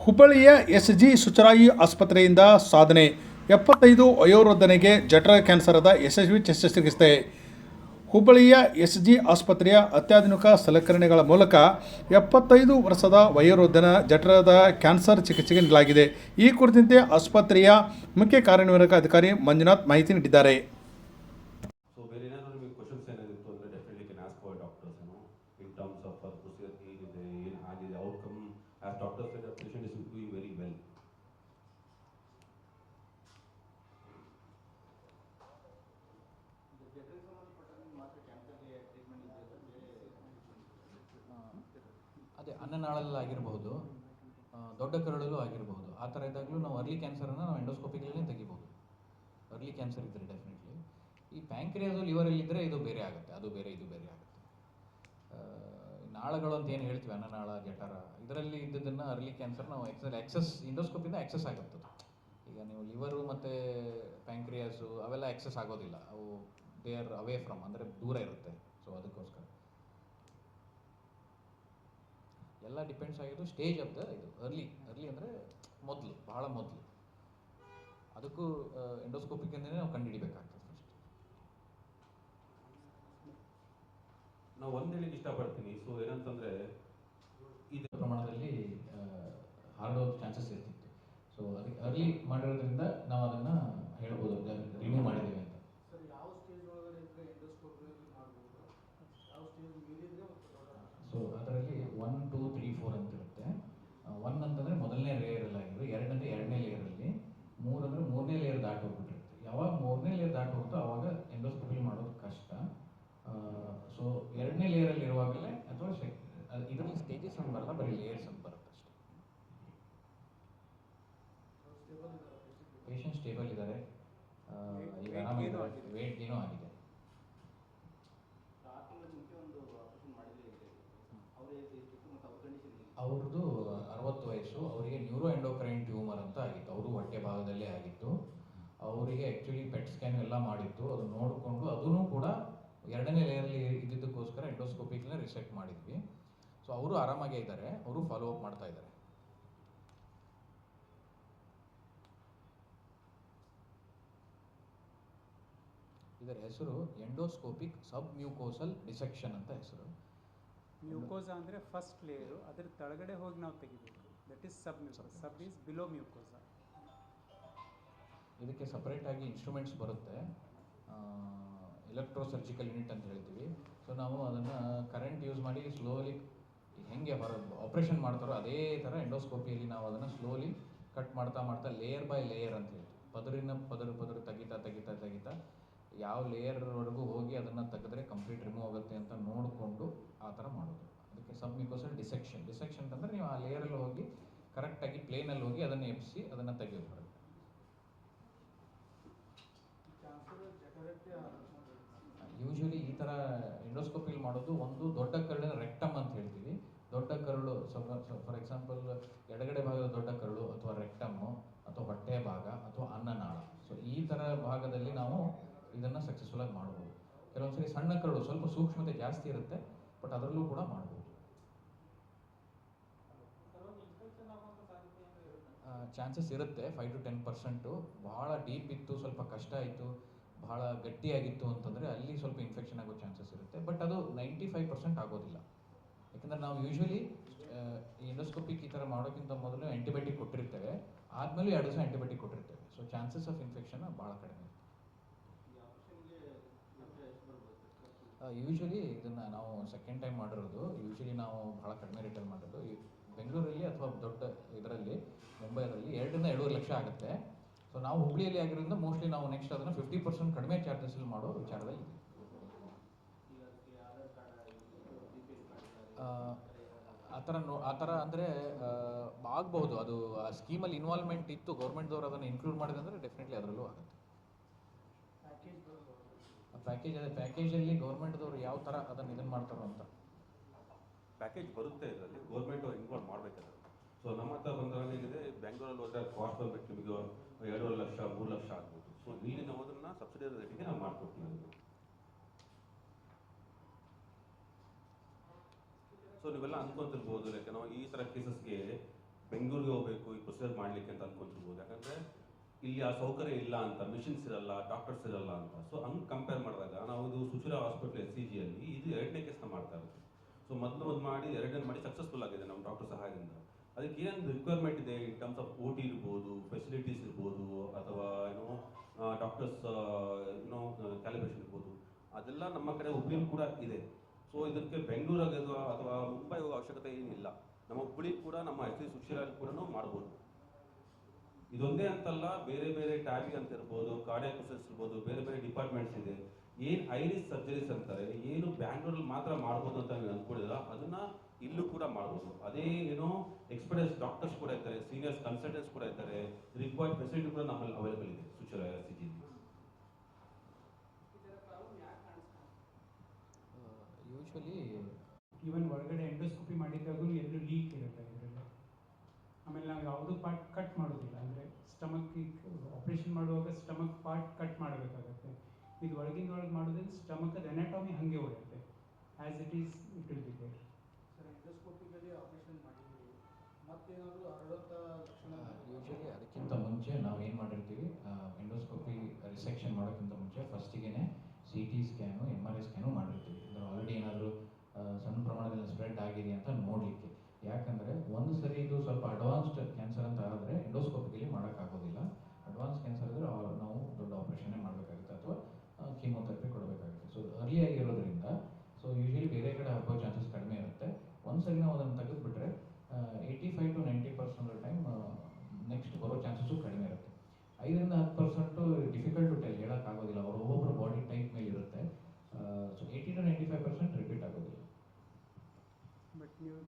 ಹುಬ್ಬಳ್ಳಿಯ ಎಸ್.ಜಿ. ಸುಚರಾಯಿ ಆಸ್ಪತ್ರೆಯಿಂದ ಸಾಧನೆ. 75 ವಯೋವೃದ್ಧನಿಗೆ ಜಠರ ಕ್ಯಾನ್ಸರದ ಯಶಸ್ವಿ ಶಸ್ತ್ರಚಿಕಿತ್ಸೆ. ಹುಬ್ಬಳ್ಳಿಯ ಎಸ್.ಜಿ. ಆಸ್ಪತ್ರೆಯ ಅತ್ಯಾಧುನಿಕ ಸಲಕರಣೆಗಳ ಮೂಲಕ 75 ವರ್ಷದ ವಯೋವೃದ್ಧನ ಜಠರದ ಕ್ಯಾನ್ಸರ್ ಚಿಕಿತ್ಸೆಗೆ ನೀಡಲಾಗಿದೆ. ಈ ಕುರಿತಂತೆ ಆಸ್ಪತ್ರೆಯ ಮುಖ್ಯ ಕಾರ್ಯನಿರ್ವಾಹಕ ಅಧಿಕಾರಿ ಮಂಜುನಾಥ್ ಮಾಹಿತಿ ನೀಡಿದ್ದಾರೆ. As doctor said, the patient is doing very well. ಅದೇ ಅನ್ನನಾಳಲ್ಲಿ ಆಗಿರಬಹುದು, ದೊಡ್ಡ ಕರಳಲ್ಲೂ ಆಗಿರಬಹುದು. ಆ ಥರ ಇದ್ದಾಗಲೂ ನಾವು ಅರ್ಲಿ ಕ್ಯಾನ್ಸರನ್ನು ನಾವು ಎಂಡೋಸ್ಕೋಪಿಕಲ್ಲೇ ತೆಗಿಬೋದು. ಅರ್ಲಿ ಕ್ಯಾನ್ಸರ್ ಇದ್ದರೆ ಡೆಫಿನೆಟ್ಲಿ. ಈ ಪ್ಯಾಂಕ್ರಿಯಾಸು ಲಿವರಲ್ಲಿದ್ದರೆ ಇದು ಬೇರೆ ಆಗುತ್ತೆ, ಅದು ಬೇರೆ ಇದು ಬೇರೆ ಆಗುತ್ತೆ. ನಾಳಗಳು ಅಂತ ಏನು ಹೇಳ್ತೀವಿ, ಅನ್ನನಾಳ, ಜಠರ, ಇದರಲ್ಲಿ ಇದ್ದದನ್ನು ಅರ್ಲಿ ಕ್ಯಾನ್ಸರ್ ನಾವು ಎಕ್ಸಸ್ ಇಂಡೋಸ್ಕೋಪಿಂದ ಎಕ್ಸಸ್ ಆಗುತ್ತೆ. ಈಗ ನೀವು ಲಿವರು ಮತ್ತು ಪ್ಯಾಂಕ್ರಿಯಾಸು ಅವೆಲ್ಲ ಎಕ್ಸಸ್ ಆಗೋದಿಲ್ಲ, ಅವು ದೇ ಆರ್ ಅವೇ ಫ್ರಮ್, ಅಂದರೆ ದೂರ ಇರುತ್ತೆ. ಸೊ ಅದಕ್ಕೋಸ್ಕರ ಎಲ್ಲ ಡಿಪೆಂಡ್ಸ್ ಆಗಿದ್ದು ಸ್ಟೇಜ್ ಆಫ್ ದ ಇದು ಅರ್ಲಿ ಅಂದರೆ ಮೊದಲು, ಬಹಳ ಮೊದಲು. ಅದಕ್ಕೂ ಎಂಡೋಸ್ಕೋಪಿಕ್ಕಿಂದಲೇ ನಾವು ಕಂಡುಹಿಡಿಬೇಕಾಗ್ತದೆ. ನಾವು ಒಂದು ಹೇಳಿಕ್ಕೆ ಇಷ್ಟಪಡ್ತೀನಿ. ಸೊ ಏನಂತಂದರೆ ಇದು ಪ್ರಮಾಣದಲ್ಲಿ ಹಾರ್ಡೋ ಚಾನ್ಸಸ್ ಇರ್ತಿತ್ತು. ಸೊ ಅದಕ್ಕೆ ಅರ್ಲಿ ಮಾಡಿರೋದ್ರಿಂದ ನಾವು ಅದನ್ನು ಹೇಳ್ಬೋದು, ರಿಮೂವ್ ಮಾಡಿದ್ದೀವಿ ಅಂತ. ಸೊ ಅದರಲ್ಲಿ 1, 2, 3, 4 ಅಂತ ಇರುತ್ತೆ. 1 ಅಂತಂದರೆ ಮೊದಲನೇ ಲೇಯರಲ್ಲಿ ಆಗಿರೋದು, 2 ಅಂದರೆ ಎರಡನೇ ಲೇಯರಲ್ಲಿ, 3 ಅಂದರೆ ಮೂರನೇ ಲೇಯರ್ ದಾಟಿ ಹೋಗ್ಬಿಟ್ಟಿರುತ್ತೆ. ಯಾವಾಗ ಮೂರನೇ ಲೇಯರ್ ದಾಟಿ ಹೋಗುತ್ತೋ ಆವಾಗ ಎಂಡೋಸ್ಕೋಪಿ ಮಾಡೋದು ಕಷ್ಟ. ಸೊ ಎರಡನೇ ಲೇಯರಲ್ಲಿ ಇರುವಾಗಲೇ ಅಥವಾ ಇದರಲ್ಲಿ ಸ್ಟೇಜಸ್ ಅಂತ ಬರಲ್ಲ, ಬರೀ ಲೇಯರ್ಸ್ ಅಂತ ಬರುತ್ತೆ ಅಷ್ಟೇ. ಪೇಷಂಟ್ ಸ್ಟೇಬಲ್ ಇದ್ದಾರೆ, ಈಗ ಆರಾಮಾಗಿದ್ದಾರೆ, ವೇಟ್ ಗೇನೂ ಆಗಿದೆ. ಅವ್ರದ್ದು 60 ವಯಸ್ಸು, ಅವರಿಗೆ ನ್ಯೂರೋ ಎಂಡೋಕ್ರೈನ್ ಟ್ಯೂಮರ್ ಅಂತ ಆಗಿತ್ತು. ಅವರು ಹೊಟ್ಟೆ ಭಾಗದಲ್ಲೇ ಆಗಿತ್ತು. ಅವರಿಗೆ ಆ್ಯಕ್ಚುಲಿ ಪೆಟ್ ಸ್ಕ್ಯಾನ್ ಎಲ್ಲ ಮಾಡಿತ್ತು. ಅದು ನೋಡಿಕೊಂಡು ಅದೂ ಕೂಡ ಎರಡನೇ ಲೇಯರ್ಲಿ ಇದ್ದಿದ್ದಕ್ಕೋಸ್ಕರ ಎಂಡೋಸ್ಕೋಪಿಕ್ನ ರಿಸೆಕ್ಟ್ ಮಾಡಿದ್ವಿ. ಸೊ ಅವರು ಆರಾಮಾಗೇ ಇದ್ದಾರೆ, ಅವರು ಫಾಲೋ ಅಪ್ ಮಾಡ್ತಾ ಇದ್ದಾರೆ. ಇದರ ಹೆಸರು ಎಂಡೋಸ್ಕೋಪಿಕ್ ಸಬ್ ಮ್ಯೂಕೋಸಲ್ ಡಿಸೆಕ್ಷನ್ ಅಂತ ಹೆಸರು. ಮ್ಯೂಕೋಸಾ ಅಂದರೆ ಫಸ್ಟ್ ಲೇಯರು, ಅದರ ಕೆಳಗಡೆ ಹೋಗಿ ನಾವು ತೆಗಿಬೇಕು. That is submucosa. Sub is below mucosa. ಇದಕ್ಕೆ ಸಪ್ರೇಟಾಗಿ ಇನ್ಸ್ಟ್ರೂಮೆಂಟ್ಸ್ ಬರುತ್ತೆ, ಎಲೆಕ್ಟ್ರೋ ಸರ್ಜಿಕಲ್ ಯೂನಿಟ್ ಅಂತ ಹೇಳ್ತೀವಿ. ಸೊ ನಾವು ಅದನ್ನು ಕರೆಂಟ್ ಯೂಸ್ ಮಾಡಿ ಸ್ಲೋಲಿ ಹೆಂಗೆ ಆಪ್ರೇಷನ್ ಮಾಡ್ತಾರೋ ಅದೇ ಥರ ಎಂಡೋಸ್ಕೋಪಿಯಲ್ಲಿ ನಾವು ಅದನ್ನು ಸ್ಲೋಲಿ ಕಟ್ ಮಾಡ್ತಾ ಲೇಯರ್ ಬೈ ಲೇಯರ್ ಅಂತ ಹೇಳ್ತೀವಿ. ಪದರು ತೆಗಿತಾ ಯಾವ ಲೇಯರ್ವರೆಗೂ ಹೋಗಿ ಅದನ್ನು ತೆಗೆದ್ರೆ ಕಂಪ್ಲೀಟ್ ರಿಮೂವ್ ಆಗುತ್ತೆ ಅಂತ ನೋಡಿಕೊಂಡು ಆ ಥರ ಮಾಡೋದು. ಅದಕ್ಕೆ ಸಬ್ ಮ್ಯೂಕೋಸಲ್ ಡಿಸೆಕ್ಷನ್ ಅಂತಂದರೆ ನೀವು ಆ ಲೇಯರಲ್ಲಿ ಹೋಗಿ ಕರೆಕ್ಟಾಗಿ ಪ್ಲೇನಲ್ಲಿ ಹೋಗಿ ಅದನ್ನು ಎಬ್ಬಿಸಿ ಅದನ್ನು ತೆಗೆಯೋದು. ಯೂಶ್ವಲಿ ಈ ಥರ ಎಂಡೋಸ್ಕೋಪಿಲಿ ಮಾಡೋದು ಒಂದು ದೊಡ್ಡ ಕರಳಿನ ರೆಕ್ಟಮ್ ಅಂತ ಹೇಳ್ತೀವಿ. ದೊಡ್ಡ ಕರಳು, ಫಾರ್ ಎಕ್ಸಾಂಪಲ್ ಎಡಗಡೆ ಭಾಗದ ದೊಡ್ಡ ಕರಳು ಅಥವಾ ರೆಕ್ಟಮ್ಮು ಅಥವಾ ಹೊಟ್ಟೆ ಭಾಗ ಅಥವಾ ಅನ್ನನಾಳ. ಸೊ ಈ ಥರ ಭಾಗದಲ್ಲಿ ನಾವು ಇದನ್ನು ಸಕ್ಸಸ್ಫುಲ್ಲಾಗಿ ಮಾಡ್ಬೋದು. ಕೆಲವೊಂದ್ಸರಿ ಸಣ್ಣ ಕರಳು ಸ್ವಲ್ಪ ಸೂಕ್ಷ್ಮತೆ ಜಾಸ್ತಿ ಇರುತ್ತೆ, ಬಟ್ ಅದರಲ್ಲೂ ಕೂಡ ಮಾಡ್ಬೋದು. ಚಾನ್ಸಸ್ ಇರುತ್ತೆ 5 to 10%. ಭಾಳ ಡೀಪ್ ಇತ್ತು, ಸ್ವಲ್ಪ ಕಷ್ಟ ಆಯಿತು, ಭಾಳ ಗಟ್ಟಿಯಾಗಿತ್ತು ಅಂತಂದರೆ ಅಲ್ಲಿ ಸ್ವಲ್ಪ ಇನ್ಫೆಕ್ಷನ್ ಆಗೋ ಚಾನ್ಸಸ್ ಇರುತ್ತೆ. ಬಟ್ ಅದು 95% ಆಗೋದಿಲ್ಲ. ಯಾಕಂದರೆ ನಾವು ಯೂಶ್ವಲಿ ಎಂಡೋಸ್ಕೋಪಿಕ್ ಈ ಥರ ಮಾಡೋಕ್ಕಿಂತ ಮೊದಲು ಆ್ಯಂಟಿಬಯೋಟಿಕ್ ಕೊಟ್ಟಿರ್ತೇವೆ, ಆದಮೇಲೆ 2 ದಿವಸ ಆ್ಯಂಟಿಬಯೋಟಿಕ್ ಕೊಟ್ಟಿರ್ತೇವೆ. ಸೊ ಚಾನ್ಸಸ್ ಆಫ್ ಇನ್ಫೆಕ್ಷನ್ ಭಾಳ ಕಡಿಮೆ. ಯೂಶ್ವಲಿ ಇದನ್ನು ನಾವು ಸೆಕೆಂಡ್ ಟೈಮ್ ಮಾಡಿರೋದು. ಯೂಶ್ವಲಿ ನಾವು ಭಾಳ ಕಡಿಮೆ ರೇಟಲ್ಲಿ ಮಾಡೋದು. ಈ ಬೆಂಗಳೂರಲ್ಲಿ ಅಥವಾ ದೊಡ್ಡ ಇದರಲ್ಲಿ ಮುಂಬೈದಲ್ಲಿ 2 ರಿಂದ 2.5 ಲಕ್ಷ ಆಗುತ್ತೆ. ಸೊ ನಾವು ಹುಬ್ಬಳ್ಳಿಯಲ್ಲಿ ಆಗಿರೋದ್ರಿಂದ ಮೋಸ್ಟ್ಲಿ ನಾವು ನೆಕ್ಸ್ಟ್ ಅದನ್ನು 50% ಕಡಿಮೆ ಚಾರ್ಜಸ್ಸಲ್ಲಿ ಮಾಡೋ ವಿಚಾರದಲ್ಲಿ ಆ ಥರ ಅಂದರೆ ಆಗ್ಬೋದು. ಅದು ಆ ಸ್ಕೀಮಲ್ಲಿ ಇನ್ವಾಲ್ವ್ಮೆಂಟ್ ಇತ್ತು, ಗೌರ್ಮೆಂಟ್ದವ್ರು ಅದನ್ನು ಇನ್ಕ್ಲೂಡ್ ಮಾಡಿದಂದರೆ ಡೆಫಿನೆಟ್ಲಿ ಅದರಲ್ಲೂ ಆಗುತ್ತೆ. ಪ್ಯಾಕೇಜಲ್ಲಿ ಗೌರ್ಮೆಂಟ್ದವ್ರು ಯಾವ ಥರ ಅದನ್ನು ಇದನ್ನು ಮಾಡ್ತಾರೋ ಅಂತ ಪ್ಯಾಕೇಜ್ ಬರುತ್ತೆ. ಇದರಲ್ಲಿ ಗೌರ್ಮೆಂಟ್ ಅವ್ರು ಇನ್ವಾಲ್ವ್ ಮಾಡಬೇಕಾದ್ರೆ. ಸೊ ನಮ್ಮ ಹತ್ರ ಬಂದಾಗ ಏನಿದೆ, ಬೆಂಗಳೂರಲ್ಲಿ ಹೋದರೆ ಕಾಸ್ಟ್ ಬಂದ್ಬಿಟ್ಟು ನಿಮಗೆ 2.5 ಲಕ್ಷ 3 ಲಕ್ಷ ಆಗ್ಬೋದು. ಸೊ ಇಲ್ಲಿ ನಾವು ಅದನ್ನು ಸಬ್ಸಿಡಿ ರೇಟಿಗೆ ನಾವು ಮಾಡ್ಕೊಡ್ತೀವಿ. ಸೊ ನೀವೆಲ್ಲ ಅನ್ಕೊಂತಿರ್ಬೋದು, ಲೈಕ್ ನಾವು ಈ ಥರ ಕೇಸಸ್ಗೆ ಬೆಂಗಳೂರಿಗೆ ಹೋಗಬೇಕು, ಪ್ರೊಸೀಜರ್ ಮಾಡಲಿಕ್ಕೆ ಅಂತ ಅಂದ್ಕೊತಿರ್ಬೋದು. ಯಾಕಂದರೆ ಇಲ್ಲಿ ಆ ಸೌಕರ್ಯ ಇಲ್ಲ ಅಂತ, ಮಿಷಿನ್ಸ್ ಇರಲ್ಲ, ಡಾಕ್ಟರ್ಸ್ ಇರಲ್ಲ ಅಂತ. ಸೊ ಹಂಗೆ ಕಂಪೇರ್ ಮಾಡಿದಾಗ ನಾವು ಇದು ಸುಚಿರ ಹಾಸ್ಪಿಟಲ್ SCG ಅಲ್ಲಿ ಇದು 2ನೇ ಕೇಸ್ನ ಮಾಡ್ತಾ ಇರೋದು. ಸೊ ಮೊದಲು ಒಂದು ಮಾಡಿ 2ನೇ ಮಾಡಿ ಸಕ್ಸಸ್ಫುಲ್ ಆಗಿದೆ ನಮ್ಮ ಡಾಕ್ಟರ್ ಸಹಾಯದಿಂದ. ಅದಕ್ಕೆ ಏನು ರಿಕ್ವೈರ್ಮೆಂಟ್ ಇದೆ ಇನ್ ಟರ್ಮ್ಸ್ ಆಫ್ OT ಇರ್ಬೋದು, ಫೆಸಿಲಿಟೀಸ್ ಇರ್ಬೋದು, ಅಥವಾ ಡಾಕ್ಟರ್ಸ್ ಕ್ಯಾಲಿಬ್ರೇಷನ್ ಇರ್ಬೋದು, ಅದೆಲ್ಲ ನಮ್ಮ ಕಡೆ ಹುಬ್ಳಿಲಿ ಕೂಡ ಇದೆ. ಸೊ ಇದಕ್ಕೆ ಬೆಂಗಳೂರಾಗ ಅಥವಾ ಮುಂಬೈ ಹೋಗೋ ಅವಶ್ಯಕತೆ ಏನಿಲ್ಲ. ನಮ್ಮ ಹುಬ್ಳಿ ಕೂಡ ನಮ್ಮ SC ಸುಚಿರಲ್ಲಿ ಕೂಡ ಮಾಡ್ಬೋದು. ಇದೊಂದೇ ಅಂತಲ್ಲ, ಬೇರೆ ಬೇರೆ ಟ್ಯಾಬಿ ಅಂತ ಇರ್ಬೋದು, ಕಾರ್ಡಿಯಾಕ್ ಪ್ರೊಸೆಸ್ ಇರ್ಬೋದು, ಬೇರೆ ಬೇರೆ ಡಿಪಾರ್ಟ್ಮೆಂಟ್ಸ್ ಇದೆ. ಏನು ಐರಿಸ್ ಸರ್ಜರೀಸ್ ಅಂತಾರೆ, ಏನು ಬ್ಯಾಂಗ್ಳೂರಲ್ಲಿ ಮಾತ್ರ ಮಾಡ್ಬೋದು ಅಂತ ನೀವು ಅಂದ್ಕೊಂಡಿಲ್ಲ, ಅದನ್ನ ಇಲ್ಲೂ ಕೂಡ ಮಾಡ್ಬೋದು. ಅದೇ ಎಕ್ಸ್ಪರ್ಟೈಸ್ ಡಾಕ್ಟರ್ಸ್ ಕೂಡ ಇದ್ದಾರೆ, ಸೀನಿಯರ್ಸ್ ಕನ್ಸಲ್ಟೆಂಟ್ಸ್ ಕೂಡ ಇದ್ದಾರೆ, ರಿಕ್ವೈರ್ಡ್ ಫೆಸಿಲಿಟಿ ಕೂಡ ನಮ್ಮಲ್ಲಿ ಅವೈಲೇಬಲ್ ಇದೆ ಸುಚಿರ SCG. ಯೂಶ್ವಲಿ ಈವನ್ ಒಳಗಡೆ ಎಂಡೋಸ್ಕೋಪಿ ಮಾಡಿದ್ದಾಗೂ ಎಲ್ಲೂ ಲೀಕ್ ಇರುತ್ತೆ ಇದರಲ್ಲಿ. ಆಮೇಲೆ ನಾವು ಯಾವುದೂ ಪಾರ್ಟ್ ಕಟ್ ಮಾಡೋದಿಲ್ಲ, ಅಂದರೆ ಸ್ಟಮಕ್ ಆಪ್ರೇಷನ್ ಮಾಡುವಾಗ ಸ್ಟಮಕ್ ಪಾರ್ಟ್ ಕಟ್ ಮಾಡಬೇಕಾಗತ್ತೆ. ಇದು ಒಳಗೆ ಮಾಡೋದ್ರಿಂದ ಸ್ಟಮಕದ ಎನಾಟಮಿ ಹಾಗೆ ಉಳಿಯುತ್ತೆ, as it is it will be there. Sir, endoscopically operation ಮಾಡಿದ್ದೀವಿ, ಮತ್ತೇನಾದರೂ ಹರಡುವಂಥ ಲಕ್ಷಣ? ಯೂಶ್ವಲಿ ಅದಕ್ಕಿಂತ ಮುಂಚೆ ನಾವು ಏನು ಮಾಡಿರ್ತೀವಿ, ಎಂಡೋಸ್ಕೋಪಿ ರಿಸೆಕ್ಷನ್ ಮಾಡೋಕ್ಕಿಂತ ಮುಂಚೆ ಫಸ್ಟಿಗೆ CT ಸ್ಕ್ಯಾನು, MRI ಸ್ಕ್ಯಾನು ಮಾಡಿರ್ತೀವಿ. ಅಂದರೆ ಆಲ್ರೆಡಿ ಏನಾದರೂ ಸಣ್ಣ ಪ್ರಮಾಣದಲ್ಲಿ ಸ್ಪ್ರೆಡ್ ಆಗಿದೆ ಅಂತ ನೋಡಲಿಕ್ಕೆ. ಯಾಕಂದರೆ ಒಂದು ಸರಿ ಇದು ಸ್ವಲ್ಪ ಅಡ್ವಾನ್ಸ್ಡ್ ಕ್ಯಾನ್ಸರ್ ಅಂತ ಆದರೆ ಎಂಡೋಸ್ಕೋಪಿಕಲಿ ಮಾಡೋಕ್ಕಾಗೋದಿಲ್ಲ. ಅಡ್ವಾನ್ಸ್ ಕ್ಯಾನ್ಸರ್ ಆದರೆ ನಾವು ದೊಡ್ಡ ಆಪ್ರೇಷನ್ನೇ ಮಾಡಬೇಕಾಗುತ್ತೆ ಅಥವಾ ಕೀಮೋಥೆರಪಿ ಕೊಡಬೇಕಾಗುತ್ತೆ. ಸೊ ಅರ್ಲಿ ಆಗಿರೋದ್ರಿಂದ ಸೊ ಯೂಶ್ವಲಿ ಬೇರೆ ಕಡೆ ಆಗೋ ಚಾನ್ಸಸ್ ಕಡಿಮೆ ಇರುತ್ತೆ. ಒಂದ್ಸರಿ ನಾವು ಅದನ್ನು ತೆಗೆದುಬಿಟ್ರೆ 85 to 90% ಟೈಮ್ ನೆಕ್ಸ್ಟ್ ಬರೋ ಚಾನ್ಸಸ್ಸು ಕಡಿಮೆ ಇರುತ್ತೆ. 5 to 10% ಡಿಫಿಕಲ್ಟ್ ಟು ಟೆಲ್, ಹೇಳೋಕ್ಕಾಗೋದಿಲ್ಲ, ಅವ್ರ ಒಬ್ಬೊಬ್ಬರ ಬಾಡಿ ಟೈಪ್ ಮೇಲೆ ಇರುತ್ತೆ. ಸೊ 80 to 95% ರಿಪೀಟ್ ಆಗೋದಿಲ್ಲ. ಬಟ್ ನೀವು